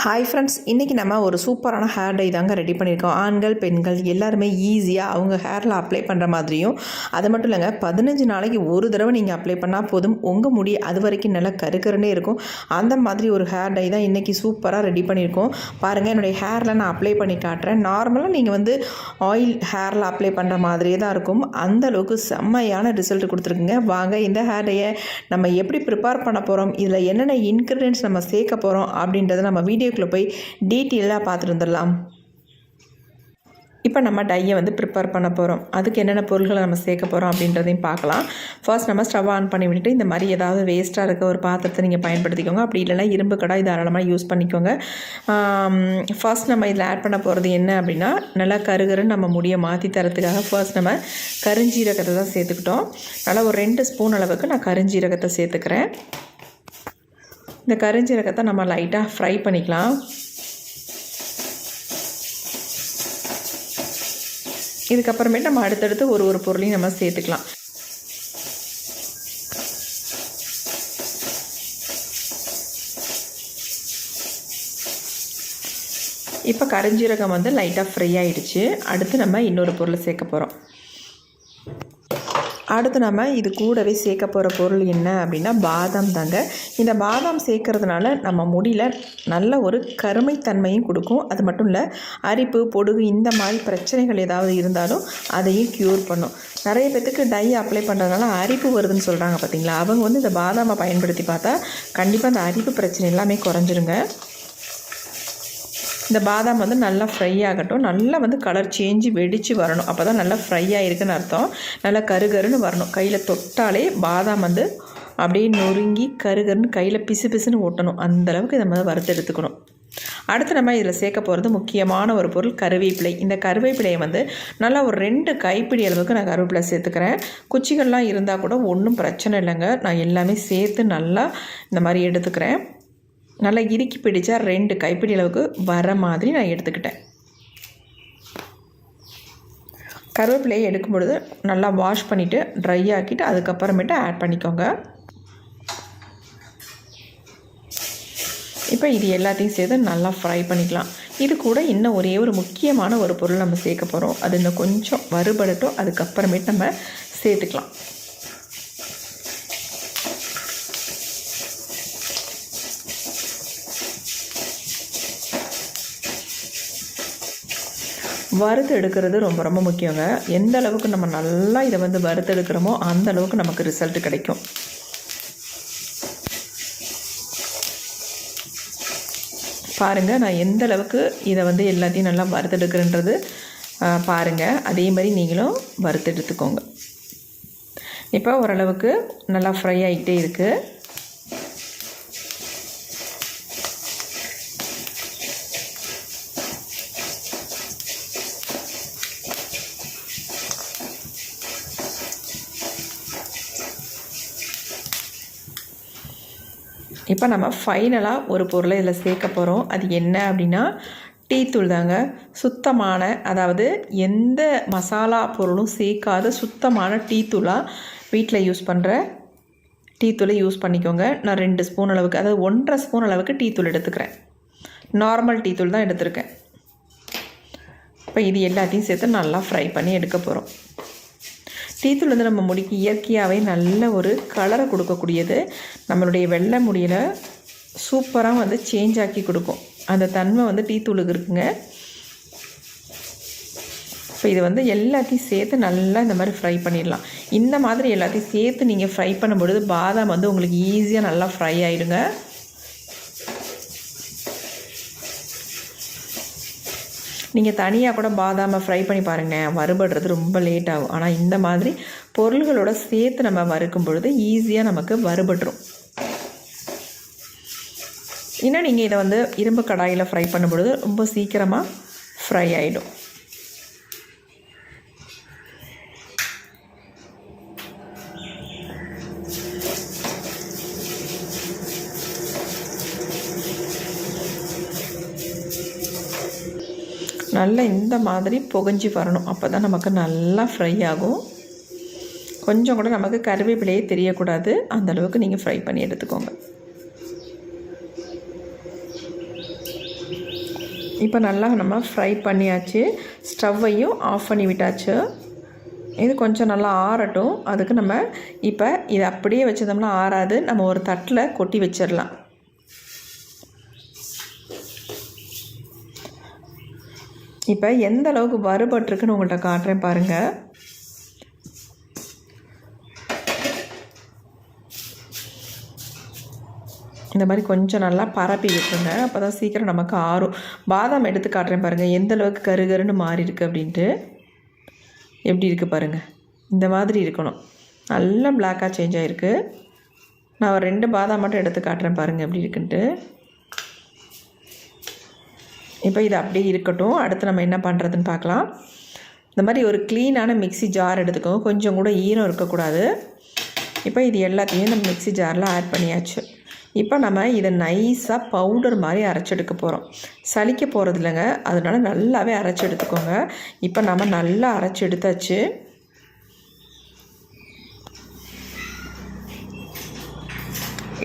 Hi friends, இன்றைக்கி நம்ம ஒரு சூப்பரான ஹேர் டை தாங்க ரெடி பண்ணியிருக்கோம். ஆண்கள் பெண்கள் எல்லாருமே ஈஸியாக அவங்க ஹேரில் அப்ளை பண்ணுற மாதிரியும், அது மட்டும் இல்லைங்க, 15 நாளைக்கு ஒரு தடவை நீங்கள் அப்ளை பண்ணால் போதும், உங்கள் முடி அது வரைக்கும் நல்லா கருக்கருன்னே இருக்கும். அந்த மாதிரி ஒரு ஹேர் டை தான் இன்றைக்கி சூப்பராக ரெடி பண்ணியிருக்கோம். பாருங்கள், என்னுடைய ஹேரில் நான் அப்ளை பண்ணி காட்டுறேன். நார்மலாக நீங்கள் ஆயில் ஹேரில் அப்ளை பண்ணுற மாதிரியே தான் இருக்கும். அந்தளவுக்கு செம்மையான ரிசல்ட் கொடுத்துருக்குங்க. வாங்க இந்த ஹேர் டையை நம்ம எப்படி ப்ரிப்பேர் பண்ண போகிறோம், இதில் என்னென்ன இன்க்ரீடியன்ட்ஸ் நம்ம சேர்க்க போகிறோம் அப்படின்றத நம்ம வீடியோக்குள்ளே போய் டீட்டெயிலாக பார்த்துட்டு வந்துடலாம். இப்போ நம்ம டையை ப்ரிப்பேர் பண்ண போகிறோம். அதுக்கு என்னென்ன பொருள்களை நம்ம சேர்க்க போகிறோம் அப்படின்றதையும் பார்க்கலாம். ஃபர்ஸ்ட் நம்ம ஸ்டவ் ஆன் பண்ணி விட்டுட்டு இந்த மாதிரி ஏதாவது வேஸ்ட்டாக இருக்க ஒரு பாத்திரத்தை நீங்கள் பயன்படுத்திக்கோங்க. அப்படி இல்லைனா இரும்பு கடாய் தாராளமாக யூஸ் பண்ணிக்கோங்க. ஃபர்ஸ்ட் நம்ம இதில் ஆட் பண்ண போகிறது என்ன அப்படின்னா, நல்லா கருகருன்னு நம்ம முடியை மாற்றி தரத்துக்காக ஃபர்ஸ்ட் நம்ம கருஞ்சீரகத்தை தான் சேர்த்துக்கிட்டோம். நல்லா ஒரு 2 ஸ்பூன் அளவுக்கு நான் கருஞ்சீரகத்தை சேர்த்துக்கிறேன். இந்த கருஞ்சீரகத்தை நம்ம லைட்டாக ஃப்ரை பண்ணிக்கலாம். இதுக்கப்புறமேட்டு நம்ம அடுத்தடுத்து ஒரு பொருளையும் நம்ம சேர்த்துக்கலாம். இப்போ கருஞ்சீரகம் லைட்டாக ஃப்ரை ஆகிடுச்சு. அடுத்து நம்ம இன்னொரு பொருளை சேர்க்க போகிறோம். அடுத்து நம்ம இது கூடவே சேர்க்க போகிற பொருள் என்ன அப்படின்னா, பாதாம் தாங்க. இந்த பாதாம் சேர்க்கறதுனால நம்ம முடியில் நல்ல ஒரு கருமைத்தன்மையும் கொடுக்கும். அது மட்டும் இல்லை, அரிப்பு பொடுகு இந்த மாதிரி பிரச்சனைகள் ஏதாவது இருந்தாலும் அதையும் க்யூர் பண்ணும். நிறைய பேத்துக்கு டை அப்ளை பண்ணுறதுனால அரிப்பு வருதுன்னு சொல்கிறாங்க பார்த்தீங்களா, அவங்க இந்த பாதாமை பயன்படுத்தி பார்த்தா கண்டிப்பாக அந்த அரிப்பு பிரச்சனை எல்லாமே குறைஞ்சிருங்க. இந்த பாதாம் நல்லா ஃப்ரை ஆகட்டும். நல்லா கலர் சேஞ்சு வெடித்து வரணும். அப்போ தான் நல்லா ஃப்ரை ஆகிருக்குன்னு அர்த்தம். நல்லா கருகருன்னு வரணும். கையில் தொட்டாலே பாதாம் அப்படியே நொறுங்கி கருகருன்னு கையில் பிசு பிசுன்னு ஓட்டணும். அந்தளவுக்கு இதை வறுத்து எடுத்துக்கணும். அடுத்து நம்ம இதில் சேர்க்க போகிறது முக்கியமான ஒரு பொருள் கருவேப்பிலை. இந்த கருவேப்பிலையை நல்லா ஒரு 2 கைப்பிடி அளவுக்கு நான் கருவேப்பிலை சேர்த்துக்கிறேன். குச்சிகள்லாம் இருந்தால் கூட ஒன்றும் பிரச்சனை இல்லைங்க. நான் எல்லாமே சேர்த்து நல்லா இந்த மாதிரி எடுத்துக்கிறேன். நல்லா இறுக்கி பிடிச்சா 2 கைப்பிடி அளவுக்கு வர மாதிரி நான் எடுத்துக்கிட்டேன். கருவேப்பிலையை எடுக்கும் பொழுது நல்லா வாஷ் பண்ணிவிட்டு ட்ரை ஆக்கிட்டு அதுக்கப்புறமேட்டு ஆட் பண்ணிக்கோங்க. இப்போ இது எல்லாத்தையும் சேர்த்து நல்லா ஃப்ரை பண்ணிக்கலாம். இது கூட இன்னும் ஒரே ஒரு முக்கியமான ஒரு பொருள் நம்ம சேர்க்க போகிறோம். அது இன்னும் கொஞ்சம் வறுபடட்டும். அதுக்கப்புறமேட்டு நம்ம சேர்த்துக்கலாம். வறுத்து எடுக்கிறது ரொம்ப ரொம்ப முக்கியங்க. எந்த அளவுக்கு நம்ம நல்லா இதை வறுத்து எடுக்கிறோமோ அந்த அளவுக்கு நமக்கு ரிசல்ட் கிடைக்கும். பாருங்கள், நான் எந்த அளவுக்கு இதை எல்லாத்தையும் நல்லா வறுத்து எடுக்கிறேன்றது பாருங்கள். அதே மாதிரி நீங்களும் வறுத்து எடுத்துக்கோங்க. இப்போ ஓரளவுக்கு நல்லா ஃப்ரை ஆகிட்டே இருக்குது. இப்போ நம்ம ஃபைனலாக ஒரு பொருளை இதில் சேர்க்க போகிறோம். அது என்ன அப்படின்னா, டீ தூள் தாங்க. சுத்தமான, அதாவது எந்த மசாலா பொருளும் சேர்க்காத சுத்தமான டீ தூளாக வீட்டில் யூஸ் பண்ணுற டீ தூளை யூஸ் பண்ணிக்கோங்க. நான் 2 ஸ்பூன் அளவுக்கு, அதாவது 1.5 ஸ்பூன் அளவுக்கு டீ தூள் எடுத்துக்கிறேன். நார்மல் டீ தூள் தான் எடுத்துருக்கேன். இப்போ இது எல்லாத்தையும் சேர்த்து நல்லா ஃப்ரை பண்ணி எடுக்க போகிறோம். டீ தூள் நம்ம முடிக்கு இயற்கையாகவே நல்ல ஒரு கலரை கொடுக்கக்கூடியது. நம்மளுடைய வெள்ளை முடியில் சூப்பராக சேஞ்ச் ஆக்கி கொடுக்கும். அந்த தன்மை டீ தூளுக்கு இருக்குங்க. இப்போ இது எல்லாத்தையும் சேர்த்து நல்லா இந்த மாதிரி ஃப்ரை பண்ணிடலாம். இந்த மாதிரி எல்லாத்தையும் சேர்த்து நீங்கள் ஃப்ரை பண்ணும்பொழுது பாதாம் உங்களுக்கு ஈஸியாக நல்லா ஃப்ரை ஆகிடுங்க. நீங்கள் தனியாக கூட பாதாமை ஃப்ரை பண்ணி பாருங்கள், வறுபடுறது ரொம்ப லேட் ஆகும். ஆனால் இந்த மாதிரி பொருள்களோட சேர்த்து நம்ம வறுக்கும் பொழுது ஈஸியாக நமக்கு வறுபட்டுரும். இன்னும் நீங்கள் இதை இரும்பு கடாயில் ஃப்ரை பண்ணும் பொழுது ரொம்ப சீக்கிரமாக ஃப்ரை ஆகிடும். நல்லா இந்த மாதிரி புகஞ்சி வரணும். அப்போ தான் நமக்கு நல்லா ஃப்ரை ஆகும். கொஞ்சம் கூட நமக்கு கருவேப்பிலையே தெரியக்கூடாது. அந்தளவுக்கு நீங்கள் ஃப்ரை பண்ணி எடுத்துக்கோங்க. இப்போ நல்லா நம்ம ஃப்ரை பண்ணியாச்சு. ஸ்டவ்வையும் ஆஃப் பண்ணி விட்டாச்சு. இது கொஞ்சம் நல்லா ஆறட்டும். அதுக்கு நம்ம இப்போ இதை அப்படியே வச்சிருந்தோம்னா ஆறாது. நம்ம ஒரு தட்டில் கொட்டி வச்சிடலாம். இப்போ எந்த அளவுக்கு வறுபட்டுருக்குன்னு உங்கள்கிட்ட காட்டுறேன் பாருங்கள். இந்த மாதிரி கொஞ்சம் நல்லா பரப்பி விட்டுருங்க. அப்போ தான் சீக்கிரம் நமக்கு ஆறும். பாதாம் எடுத்து காட்டுறேன் பாருங்கள் எந்த அளவுக்கு கருகருன்னு மாறி இருக்குது அப்படின்ட்டு. எப்படி இருக்குது பாருங்கள். இந்த மாதிரி இருக்கணும். நல்லா பிளாக்காக சேஞ்ச் ஆகிருக்கு. நான் ஒரு 2 பாதாம் மட்டும் எடுத்து காட்டுறேன் பாருங்கள் எப்படி இருக்குன்ட்டு. இப்போ இது அப்படியே இருக்கட்டும். அடுத்து நம்ம என்ன பண்ணுறதுன்னு பார்க்கலாம். இந்த மாதிரி ஒரு க்ளீனான மிக்ஸி ஜார் எடுத்துக்கோங்க. கொஞ்சம் கூட ஈரம் இருக்கக்கூடாது. இப்போ இது எல்லாத்தையும் நம்ம மிக்ஸி ஜாரில் ஆட் பண்ணியாச்சு. இப்போ நம்ம இதை நைஸாக பவுடர் மாதிரி அரைச்சி எடுக்க போகிறோம். சலிக்க போகிறது இல்லைங்க, அதனால நல்லாவே அரைச்சி எடுத்துக்கோங்க. இப்போ நம்ம நல்லா அரைச்சி எடுத்தாச்சு.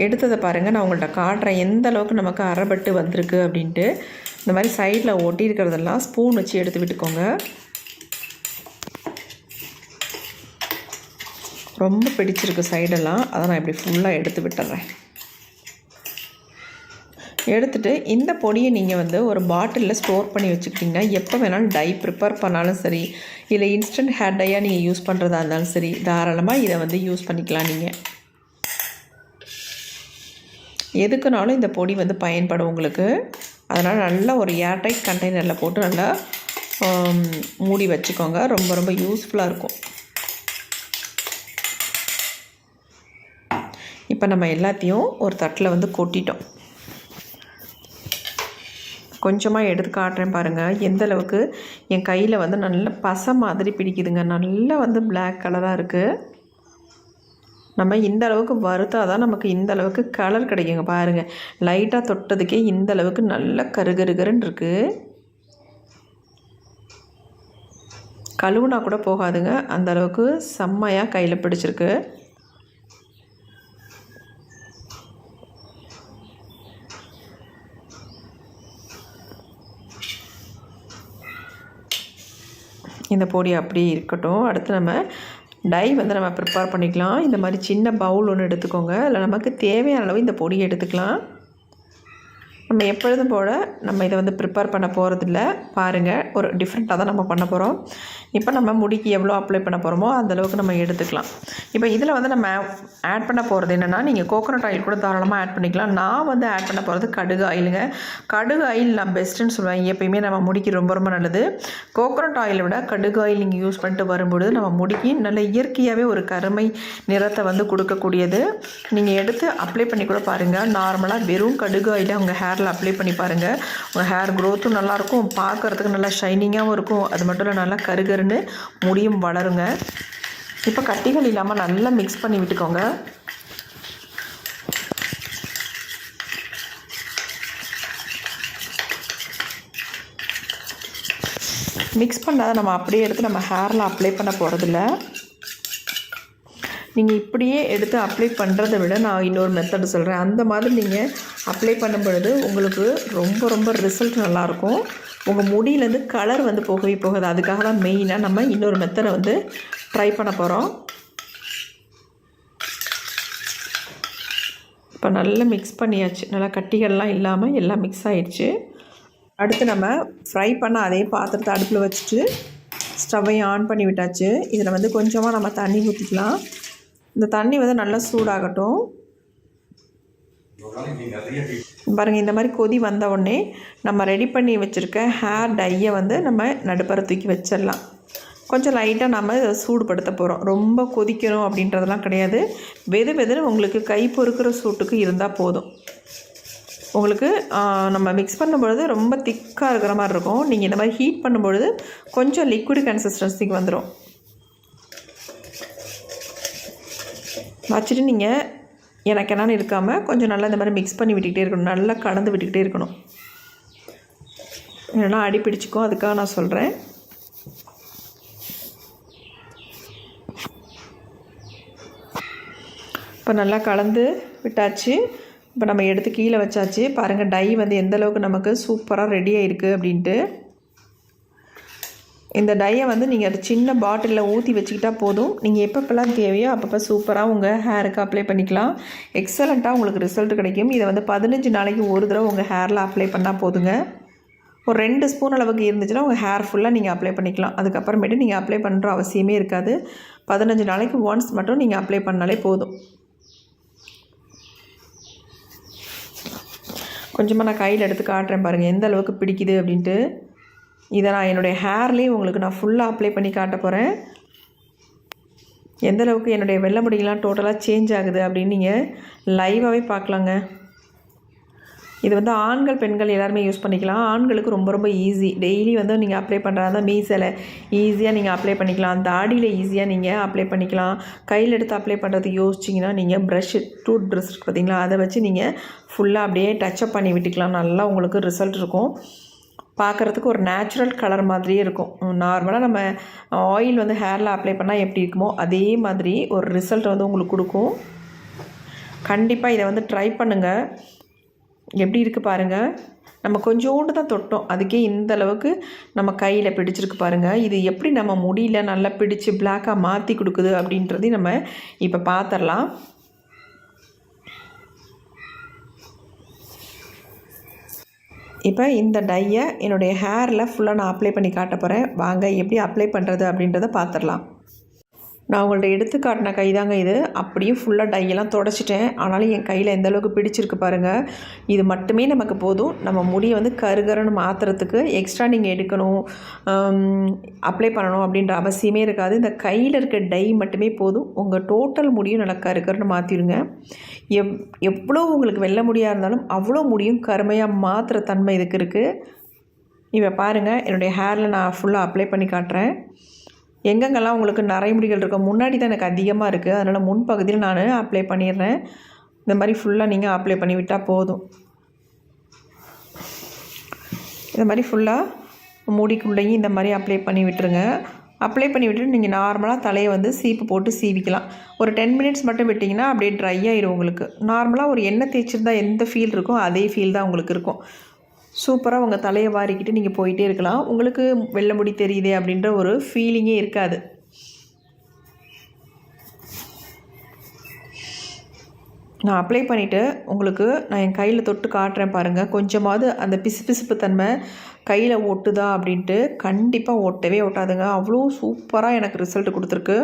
எடுத்ததை பாருங்கள், நான் உங்கள்கிட்ட காட்டுறேன் எந்த அளவுக்கு நமக்கு அரைபட்டு வந்திருக்கு அப்படின்ட்டு. இந்த மாதிரி சைடில் ஒட்டி இருக்கிறதெல்லாம் ஸ்பூன் வச்சு எடுத்து விட்டுக்கோங்க. ரொம்ப பிடிச்சிருக்கு சைடெல்லாம், அதை நான் இப்படி ஃபுல்லாக எடுத்து விட்டுறேன். எடுத்துகிட்டு இந்த பொடியை நீங்கள் ஒரு பாட்டிலில் ஸ்டோர் பண்ணி வச்சுக்கிட்டிங்கன்னா எப்போ வேணாலும் டை ப்ரிப்பேர் பண்ணாலும் சரி, இல்லை இன்ஸ்டன்ட் ஹேர் டையாக நீங்கள் யூஸ் பண்ணுறதா இருந்தாலும் சரி, தாராளமாக இதை யூஸ் பண்ணிக்கலாம். நீங்கள் எதுக்குனாலும் இந்த பொடி பயன்படும் உங்களுக்கு. அதனால் நல்லா ஒரு ஏர்டைட் கண்டெய்னரில் போட்டு நல்லா மூடி வச்சுக்கோங்க. ரொம்ப ரொம்ப யூஸ்ஃபுல்லாக இருக்கும். இப்போ நம்ம எல்லாத்தையும் ஒரு தட்டில் கொட்டிட்டோம். கொஞ்சமாக எடுத்து காட்டுறேன் பாருங்கள் எந்த அளவுக்கு என் கையில் நல்ல பசை மாதிரி பிடிக்குதுங்க. நல்லா பிளாக் கலராக இருக்குது. நம்ம இந்த அளவுக்கு வறுத்தால் தான் நமக்கு இந்த அளவுக்கு கலர் கிடைக்குங்க. பாருங்கள், லைட்டாக தொட்டதுக்கே இந்த அளவுக்கு நல்ல கருகருகருன்னு இருக்குது. கழுவுனா கூட போகாதுங்க, அந்த அளவுக்கு செம்மையாக கையில் பிடிச்சிருக்கு. இந்த பொடி அப்படியே இருக்கட்டும். அடுத்து நம்ம டை நம்ம ப்ரிப்பேர் பண்ணிக்கலாம். இந்த மாதிரி சின்ன பவுல் ஒன்று எடுத்துக்கோங்க. இல்லை நமக்கு தேவையான அளவு இந்த பொடியை எடுத்துக்கலாம். நம்ம எப்பொழுதும் போல் நம்ம இதை ப்ரிப்பேர் பண்ண போகிறதில்ல. பாருங்கள், ஒரு டிஃப்ரெண்ட்டாக தான் நம்ம பண்ண போகிறோம். இப்போ நம்ம முடிக்கு எவ்வளோ அப்ளை பண்ண போகிறோமோ அந்தளவுக்கு நம்ம எடுத்துக்கலாம். இப்போ இதில் நம்ம ஆட் பண்ண போகிறது என்னென்னா, நீங்கள் கோகோனட் ஆயில் கூட தாராளமாக ஆட் பண்ணிக்கலாம். நான் ஆட் பண்ண போகிறது கடுகு ஆயிலுங்க. கடுகு ஆயில் நான் பெஸ்ட்டுன்னு சொல்லுவேன். எப்பயுமே நம்ம முடிக்கு ரொம்ப ரொம்ப நல்லது. கோகோனட் ஆயிலை விட கடுகு ஆயில் நீங்கள் யூஸ் பண்ணிட்டு வரும்பொழுது நம்ம முடிக்கு நல்ல இயற்கையாகவே ஒரு கருமை நிறத்தை கொடுக்கக்கூடியது. நீங்கள் எடுத்து அப்ளை பண்ணி கூட பாருங்கள். நார்மலாக வெறும் கடுகு ஆயிலை உங்கள் ஹேரில் அப்ளை பண்ணி பாருங்கள். உங்கள் ஹேர் க்ரோத்தும் நல்லாயிருக்கும், பார்க்குறதுக்கு நல்லா ஷைனிங்காகவும் இருக்கும். அது மட்டும் இல்லை நல்லா கருகருன்னு முடியும் வளருங்க. இப்போ கட்டிகள் இல்லாமல் நல்லா மிக்ஸ் பண்ணி விட்டுக்கோங்க. மிக்ஸ் பண்ணாத நம்ம அப்படியே எடுத்து நம்ம ஹேரில் அப்ளை பண்ண போகிறதில்ல. நீங்கள் இப்படியே எடுத்து அப்ளை பண்ணுறத விட நான் இன்னொரு மெத்தடு சொல்கிறேன். அந்த மாதிரி நீங்கள் அப்ளை பண்ணும் பொழுது உங்களுக்கு ரொம்ப ரொம்ப ரிசல்ட் நல்லாயிருக்கும். உங்கள் முடியிலேருந்து கலர் போகவே போகாது. அதுக்காக தான் மெயினாக நம்ம இன்னொரு மெத்தடை ட்ரை பண்ண போகிறோம். இப்போ நல்லா மிக்ஸ் பண்ணியாச்சு. நல்லா கட்டிகள்லாம் இல்லாமல் எல்லாம் மிக்ஸ் ஆகிடுச்சு. அடுத்து நம்ம ஃப்ரை பண்ண அதே பாத்திரத்தை அடுப்பில் வச்சுட்டு ஸ்டவ்வையும் ஆன் பண்ணி விட்டாச்சு. இதில் கொஞ்சமாக நம்ம தண்ணி ஊற்றிக்கலாம். இந்த தண்ணி நல்லா சூடாகட்டும். பாருங்கள், இந்த மாதிரி கொதி வந்த உடனே நம்ம ரெடி பண்ணி வச்சுருக்க ஹேர் டையை நம்ம நடுப்பற தூக்கி வச்சிடலாம். கொஞ்சம் லைட்டாக நம்ம இதை சூடுபடுத்த போகிறோம். ரொம்ப கொதிக்கணும் அப்படின்றதெல்லாம் கிடையாது. வெது வெதுன்னு உங்களுக்கு கை பொறுக்கிற சூட்டுக்கு இருந்தால் போதும். உங்களுக்கு நம்ம மிக்ஸ் பண்ணும்பொழுது ரொம்ப திக்காக இருக்கிற மாதிரி இருக்கும். நீங்கள் இந்த மாதிரி ஹீட் பண்ணும்பொழுது கொஞ்சம் லிக்விட் கன்சிஸ்டன்சிக்கு வந்துடும். வச்சுட்டு நீங்கள் எனக்கு என்னன்னு இருக்காமல் கொஞ்சம் நல்லா இந்த மாதிரி மிக்ஸ் பண்ணி விட்டுக்கிட்டே இருக்கணும். நல்லா கலந்து விட்டுக்கிட்டே இருக்கணும். இல்லைன்னா அடி பிடிச்சிக்கும். அதுக்காக நான் சொல்கிறேன். இப்போ நல்லா கலந்து விட்டாச்சு. இப்போ நம்ம எடுத்து கீழே வச்சாச்சு. பாருங்கள் டை வந்து எந்தளவுக்கு நமக்கு சூப்பராக ரெடி ஆகிருக்கு அப்படின்ட்டு. இந்த டையை வந்து நீங்கள் அது சின்ன பாட்டிலில் ஊற்றி வச்சுக்கிட்டால் போதும். நீங்கள் எப்பப்பெல்லாம் தேவையோ அப்பப்போ சூப்பராக உங்கள் ஹேருக்கு அப்ளை பண்ணிக்கலாம். எக்ஸலண்ட்டாக உங்களுக்கு ரிசல்ட் கிடைக்கும். இதை வந்து 15 நாளைக்கு ஒரு தடவை உங்கள் ஹேரில் அப்ளை பண்ணால் போதுங்க. ஒரு 2 ஸ்பூன் அளவுக்கு இருந்துச்சுன்னா உங்கள் ஹேர் ஃபுல்லாக நீங்கள் அப்ளை பண்ணிக்கலாம். அதுக்கப்புறமேட்டு நீங்கள் அப்ளை பண்ணுற அவசியமே இருக்காது. 15 நாளைக்கு ஒன்ஸ் மட்டும் நீங்கள் அப்ளை பண்ணாலே போதும். கொஞ்சமாக நான் கையில் எடுத்து காட்டுறேன் பாருங்கள் எந்த அளவுக்கு பிடிக்குது அப்படின்ட்டு. இதை நான் என்னுடைய ஹேர்லேயே உங்களுக்கு நான் ஃபுல்லாக அப்ளை பண்ணி காட்ட போகிறேன். எந்த அளவுக்கு என்னுடைய வெள்ளை முடியெல்லாம் டோட்டலாக சேஞ்ச் ஆகுது அப்படின்னு நீங்கள் லைவாகவே பார்க்கலாங்க. இது வந்து ஆண்கள் பெண்கள் எல்லாருமே யூஸ் பண்ணிக்கலாம். ஆண்களுக்கு ரொம்ப ரொம்ப ஈஸி. டெய்லி வந்து நீங்கள் அப்ளை பண்ணுறதா மீசையில் ஈஸியாக நீங்கள் அப்ளை பண்ணிக்கலாம். தாடியில் ஈஸியாக நீங்கள் அப்ளை பண்ணிக்கலாம். கையில் எடுத்து அப்ளை பண்ணுறதுக்கு யோசிச்சிங்கன்னா நீங்கள் ப்ரஷ்ஷு டூத் ப்ரஷ் இருக்குது பார்த்தீங்களா, அதை வச்சு நீங்கள் ஃபுல்லாக அப்படியே டச்சப் பண்ணி விட்டுக்கலாம். நல்லா உங்களுக்கு ரிசல்ட் இருக்கும். பார்க்குறதுக்கு ஒரு நேச்சுரல் கலர் மாதிரியே இருக்கும். நார்மலாக நம்ம ஆயில் வந்து ஹேரில் அப்ளை பண்ணால் எப்படி இருக்குமோ அதே மாதிரி ஒரு ரிசல்ட் வந்து உங்களுக்கு கொடுக்கும். கண்டிப்பாக இதை வந்து ட்ரை பண்ணுங்கள். எப்படி இருக்குது பாருங்கள். நம்ம கொஞ்சோண்டு தான் தொட்டோம், அதுக்கே இந்த அளவுக்கு நம்ம கையில் பிடிச்சிருக்கு பாருங்கள். இது எப்படி நம்ம முடியல நல்லா பிடிச்சி பிளாக்காக மாற்றி கொடுக்குது அப்படின்றதையும் நம்ம இப்போ பார்த்துடலாம். இப்போ இந்த டையை என்னுடைய ஹேரில் ஃபுல்லாக நான் அப்ளை பண்ணி காட்ட போகிறேன். வாங்க எப்படி அப்ளை பண்ணுறது அப்படின்றத பார்த்துடலாம். நான் உங்கள்ட்ட எடுத்து காட்டின கை தாங்க இது. அப்படியே ஃபுல்லாக டையெல்லாம் தொடச்சிட்டேன். ஆனாலும் என் கையில் எந்த அளவுக்கு பிடிச்சிருக்கு பாருங்கள். இது மட்டுமே நமக்கு போதும். நம்ம முடியை வந்து கருகருன்னு மாற்றுறதுக்கு எக்ஸ்ட்ரா நீங்கள் எடுக்கணும், அப்ளை பண்ணணும் அப்படின்ற அவசியமே இருக்காது. இந்த கையில் இருக்க டை மட்டுமே போதும். உங்கள் டோட்டல் முடியும் நல்லா கருகருன்னு மாற்றிடுங்க. எவ்வளோ உங்களுக்கு வெள்ளை முடியாக இருந்தாலும் அவ்வளோ முடியும் கருமையாக மாற்றுற தன்மை இதுக்கு இருக்குது. இப்போ பாருங்கள் என்னுடைய ஹேரில் நான் ஃபுல்லாக அப்ளை பண்ணி காட்டுறேன். எங்கெங்கெல்லாம் உங்களுக்கு நரைமுடிகள் இருக்கும், முன்னாடி தான் எனக்கு அதிகமாக இருக்குது, அதனால் முன்பகுதியில் நான் அப்ளை பண்ணிடுறேன். இந்த மாதிரி ஃபுல்லாக நீங்கள் அப்ளை பண்ணி விட்டால் போதும். இந்த மாதிரி ஃபுல்லாக முடிக்குள்ளேயும் இந்த மாதிரி அப்ளை பண்ணி விட்டுருங்க. அப்ளை பண்ணி விட்டுட்டு நீங்கள் நார்மலாக தலையை வந்து சீப்பு போட்டு சீவிக்கலாம். ஒரு 10 மினிட்ஸ் மட்டும் விட்டிங்கன்னா அப்படியே ட்ரை ஆகிடும். உங்களுக்கு நார்மலாக ஒரு எண்ணெய் தேய்ச்சிருந்தா எந்த ஃபீல் இருக்கோ அதே ஃபீல் தான் உங்களுக்கு இருக்கும். சூப்பராக உங்கள் தலையை வாரிக்கிட்டு நீங்கள் போயிட்டே இருக்கலாம். உங்களுக்கு வெள்ளை முடி தெரியுதே அப்படின்ற ஒரு ஃபீலிங்கே இருக்காது. நான் அப்ளை பண்ணிவிட்டு உங்களுக்கு நான் என் கையில் தொட்டு காட்டுறேன் பாருங்கள். கொஞ்சமாவது அந்த பிசுபிசுப்பு தன்மை கையில் ஒட்டுதா அப்படின்ட்டு. கண்டிப்பாக ஒட்டவே ஒட்டாதுங்க. அவ்வளோ சூப்பராக எனக்கு ரிசல்ட் கொடுத்துருக்கு.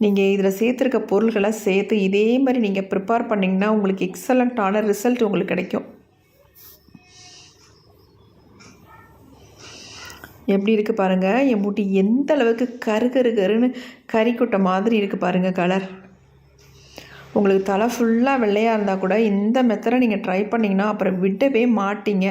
நீங்கள் இதில் சேர்த்துருக்க பொருள்களை சேர்த்து இதே மாதிரி நீங்கள் ப்ரிப்பேர் பண்ணிங்கன்னா உங்களுக்கு எக்ஸலண்ட்டான ரிசல்ட் உங்களுக்கு கிடைக்கும். எப்படி இருக்குது பாருங்கள். என் முடி எந்த அளவுக்கு கருன்னு கறிக்குட்டை மாதிரி இருக்குது பாருங்கள் கலர். உங்களுக்கு தலை ஃபுல்லாக வெள்ளையாக இருந்தால் கூட இந்த மெத்தடை நீங்கள் ட்ரை பண்ணிங்கன்னா அப்புறம் விடவே மாட்டிங்க.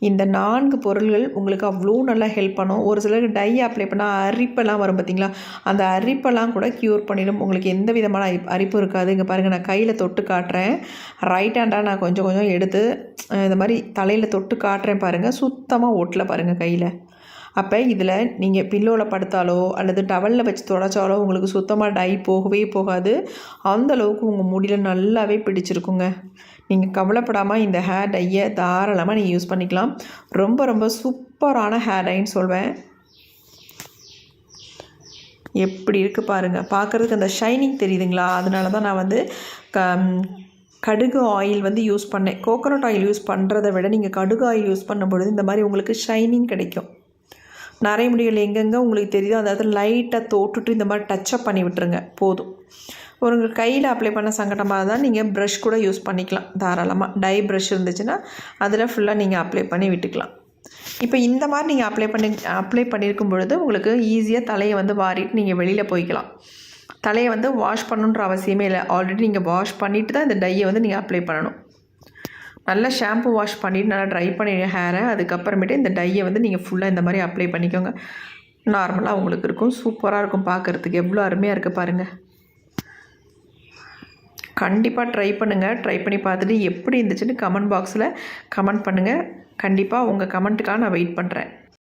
இந்த 4 பொருள்கள் உங்களுக்கு அவ்வளோ நல்லா ஹெல்ப் பண்ணும். ஒரு சிலருக்கு டை அப்ளை பண்ணால் அரிப்பெல்லாம் வரும் பார்த்திங்களா, அந்த அரிப்பெல்லாம் கூட க்யூர் பண்ணிடும். உங்களுக்கு எந்த விதமான அரிப்பும் இருக்காது. இங்கே பாருங்கள் நான் கையில் தொட்டு காட்டுறேன். ரைட் ஹேண்டாக நான் கொஞ்சம் கொஞ்சம் எடுத்து இந்த மாதிரி தலையில் தொட்டு காட்டுறேன் பாருங்கள். சுத்தமாக ஒட்டலை பாருங்கள் கையில். அப்போ இதில் நீங்கள் பில்லோவில் படுத்தாலோ அல்லது டவலில் வச்சு தொடச்சாலோ உங்களுக்கு சுத்தமாக டை போகவே போகாது. அந்தளவுக்கு உங்கள் முடியில் நல்லாவே பிடிச்சிருக்குங்க. நீங்கள் கவலைப்படாமல் இந்த ஹேர் டையை தாராளமாக நீங்கள் யூஸ் பண்ணிக்கலாம். ரொம்ப ரொம்ப சூப்பரான ஹேர் டைன்னு சொல்வேன். எப்படி இருக்குது பாருங்கள். பார்க்குறதுக்கு அந்த ஷைனிங் தெரியுதுங்களா, அதனால தான் நான் வந்து கடுகு ஆயில் வந்து யூஸ் பண்ணேன். கோகோனட் ஆயில் யூஸ் பண்ணுறதை விட நீங்கள் கடுகு ஆயில் யூஸ் பண்ணும்பொழுது இந்த மாதிரி உங்களுக்கு ஷைனிங் கிடைக்கும். நரைமுடிகள் எங்கெங்கே உங்களுக்கு தெரியுதோ அந்த இடத்துல லைட்டாக தொட்டுட்டு இந்த மாதிரி டச்சப் பண்ணி விட்டுருங்க போதும். ஒரு கையில் அப்ளை பண்ண சங்கடமாக தான் நீங்கள் ப்ரஷ் கூட யூஸ் பண்ணிக்கலாம் தாராளமாக. டை ப்ரஷ் இருந்துச்சுன்னா அதில் ஃபுல்லாக நீங்கள் அப்ளை பண்ணி விட்டுக்கலாம். இப்போ இந்த மாதிரி நீங்கள் அப்ளை பண்ணியிருக்கும் பொழுது உங்களுக்கு ஈஸியாக தலையை வந்து வாரிட்டு நீங்கள் வெளியில் போய்க்கலாம். தலையை வந்து வாஷ் பண்ணணுன்ற அவசியமே இல்லை. ஆல்ரெடி நீங்கள் வாஷ் பண்ணிவிட்டு தான் இந்த டையை வந்து நீங்கள் அப்ளை பண்ணணும். நல்லா ஷாம்பு வாஷ் பண்ணிவிட்டு நல்லா ட்ரை பண்ணிடுங்க ஹேரை. அதுக்கப்புறமேட்டு இந்த டையை வந்து நீங்கள் ஃபுல்லாக இந்த மாதிரி அப்ளை பண்ணிக்கோங்க. நார்மலாக உங்களுக்கு இருக்கும். சூப்பராக இருக்கும் பார்க்குறதுக்கு. எவ்வளோ அருமையாக இருக்குது பாருங்கள். கண்டிப்பாக ட்ரை பண்ணுங்கள். ட்ரை பண்ணி பார்த்துட்டு எப்படி இருந்துச்சுன்னு கமெண்ட் பாக்ஸில் கமெண்ட் பண்ணுங்கள். கண்டிப்பாக உங்கள் கமெண்ட்டுக்காக நான் வெயிட் பண்ணுறேன்.